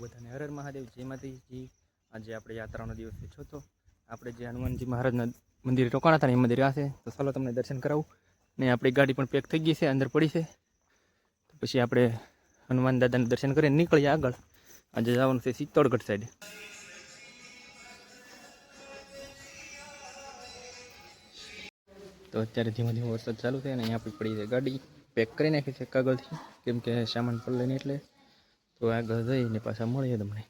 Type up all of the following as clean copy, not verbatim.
બધાને હર હર મહાદેવ, જય માતાજી। આજે આપણે યાત્રાનો દિવસ છે ચોથો। આપણે જે હનુમાનજી મહારાજના મંદિરે રોકાણા હતા ને એ મંદિરે આ છે, તો ચાલો તમને દર્શન કરાવું। ને આપણી ગાડી પણ પેક થઈ ગઈ છે, અંદર પડી છે, તો પછી આપણે હનુમાન દાદાને દર્શન કરીને નીકળીએ આગળ। આજે જવાનું છે ચિત્તોડગઢ સાઈડ। તો અત્યારે ધીમે ધીમે વરસાદ ચાલુ છે અને અહીંયા આપણી પડી છે ગાડી, પેક કરી નાખી છે કાગળથી, કેમ કે સામાન પર લઈને એટલે તો આગળ જઈને પાછા મળીએ તમને।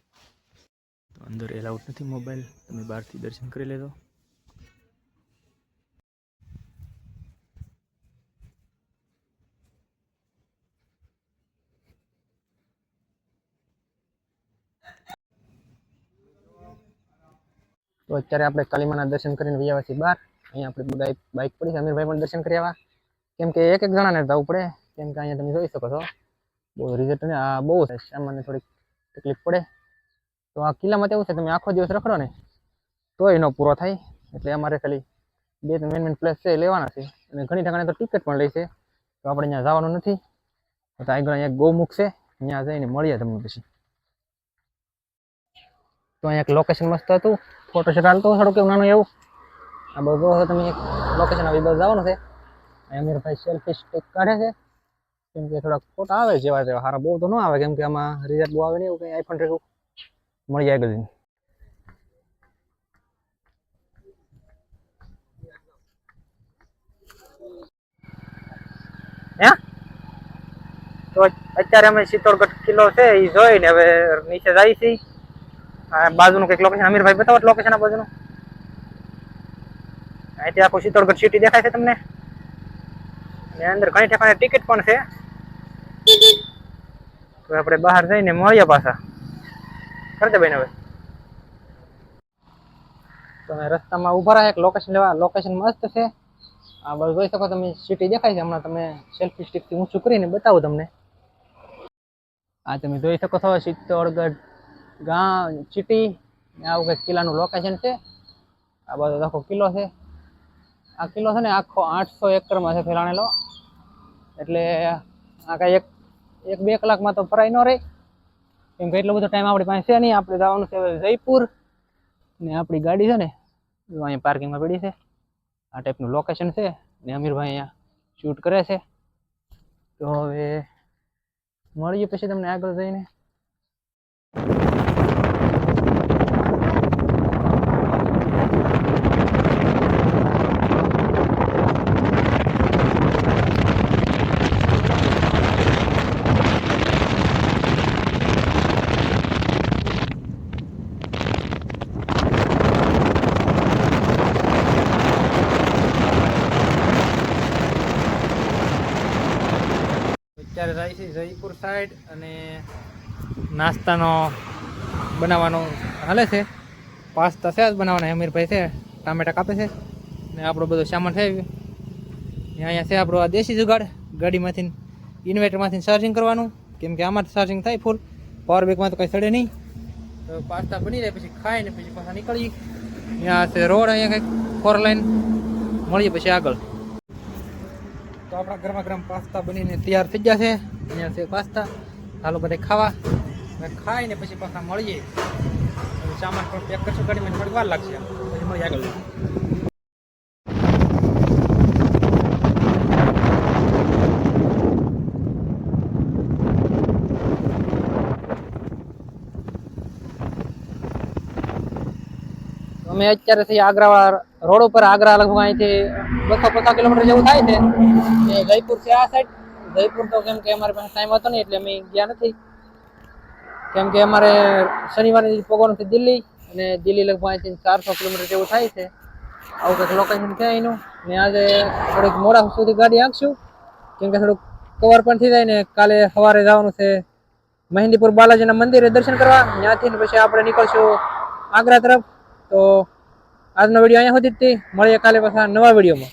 તો અંદર એલાઉડ નથી મોબાઈલ, તમે બહારથી દર્શન કરી લેજો। તો અત્યારે આપણે કાલીમાના દર્શન કરીને વ્યા છીએ બહાર। અહીંયા આપણી બાઇક પડી છે, અમીરભાઈ પણ દર્શન કરી આવ્યા, કેમ કે એક એક જણાને જવું પડે, કેમ કે અહીંયા તમે જોઈ શકો છો બહુ રિઝલ્ટ ને આ બહુ સામાન્ય થોડીક તકલીફ પડે। તો આ કિલ્લામાં એવું છે, તમે આખો દિવસ રખડો ને તોય એનો પૂરો થાય, એટલે અમારે ખાલી બે મેન પ્લેસ છે લેવાના છે, અને ઘણી ઠેકાણે તો ટિકિટ પણ લે છે, તો આપણે અહીંયા જવાનું નથી। તો આગળ અહીંયા ગૌમુખ છે, ત્યાં જઈને મળીએ તમને પછી। તો અહીંયા એક લોકેશન મસ્ત હતું, ફોટોશૂટ હાલતો થોડુંક એવું નાનું એવું, આ બધું તમે એક લોકેશન આવી બસ જવાનું છે। અમીરભાઈ સેલ્ફી સ્ટિક કાઢે છે, કેમ કે થોડાક ફોટા આવે જેવા તેવા, સારા બહુ તો ન આવે, કેમ કે આમાં રિઝલ્ટ બહુ આવે નહીં એવું કંઈ આઈફોન રેખું મળી જાય ગયું। તો અત્યારે અમે ચિત્તોડગઢ કિલ્લો છે એ જોઈને હવે નીચે જાય છે। આ બાજુનું કંઈક લોકેશન અમીરભાઈ બતાવો લોકેશન આ બાજુનું। અહીંથી આખું ચિત્તોડગઢ સિટી દેખાય છે તમને, અને અંદર ઘણી ઠેકાણે ટિકિટ પણ છે। તો આપણે બહાર જઈને મળીએ પાછા કરતે બેન। હવે તમે રસ્તામાં ઊભા રહ્યા એક લોકેશન લેવા, લોકેશન મસ્ત છે। આ બાજુ જોઈ શકો તમે સિટી દેખાય છે, હમણાં તમે સેલ્ફી સ્ટિકથી ઊંચું કરીને બતાવું તમને। આ તમે જોઈ શકો છો ચિત્તોડગઢ ગામ સિટી, આવું કંઈક કિલ્લાનું લોકેશન છે। આ બાજુ આખો કિલ્લો છે, આ કિલ્લો છે ને આખો 800 એકરમાં છે ફેલાણેલો, એટલે આ કાંઈ એક બે કલાકમાં તો ફરાય ન રહે, કેમ કે એટલો બધો ટાઈમ આપણી પાસે છે નહીં। આપણે જવાનું છે જયપુર, ને આપણી ગાડી છે ને અહીંયા પાર્કિંગમાં પડી છે। આ ટાઈપનું લોકેશન છે, ને અમીરભાઈ અહીંયા શૂટ કરે છે। તો હવે મળીએ પછી તમને આગળ જઈને। અત્યારે જાય છે જયપુર સાઈડ, અને નાસ્તાનો બનાવવાનો હાલે છે, પાસ્તા છે જ બનાવવાના। અમીરભાઈ છે ટામેટા કાપે છે, ને આપણો બધો સામાન છે અહીંયા છે આપણો આ દેશી જુગાડ, ગાડીમાંથી ઇન્વર્ટરમાંથી ચાર્જિંગ કરવાનું, કેમ કે આમાં ચાર્જિંગ થાય ફૂલ, પાવર બેંકમાં તો કંઈ સડે નહીં। તો પાસ્તા બની જાય પછી ખાઈને પછી પાછા નીકળીએ। ત્યાં છે રોડ, અહીંયા કંઈક 4 લાઈન, મળીએ પછી આગળ। તો આપણા ગરમા ગરમ પાસ્તા બનીને તૈયાર થઈ ગયા છે, અહીંયા છે પાસ્તા, હાલો બધા ખાવા, ખાઈને પછી પાછા મળીએ। સામાન પણ પેક કરશું ગાડીમાં, થોડી વાર લાગશે, પછી મળીએ આગળ। અમે અત્યારે થી આગ્રા રોડ ઉપર, આગ્રા લગભગ અહીંથી 250 કિલોમીટર જેવું થાય છે, ને જયપુર છે આ સાઈડ। જયપુર તો કેમ કે અમારી પાસે ટાઈમ હતો નહીં એટલે અમે ગયા નથી, કેમ કે અમારે શનિવારે પહોંચવાનું છે દિલ્હી, અને દિલ્હી લગભગ અહીંથી 400 કિલોમીટર જેવું થાય છે। આવું કંઈક લોકેશન છે એનું, ને આજે થોડીક મોડા સુધી ગાડી હાંકશું, કેમ કે થોડુંક કવર પણ થઈ જાય, ને કાલે સવારે જવાનું છે મહેંદીપુર બાલાજીના મંદિરે દર્શન કરવા, ત્યાંથી પછી આપણે નીકળશું આગ્રા તરફ। તો આજનો વિડીયો અહીંયા સુધી જ, મળીએ કાલે પાછા નવા વિડીયોમાં।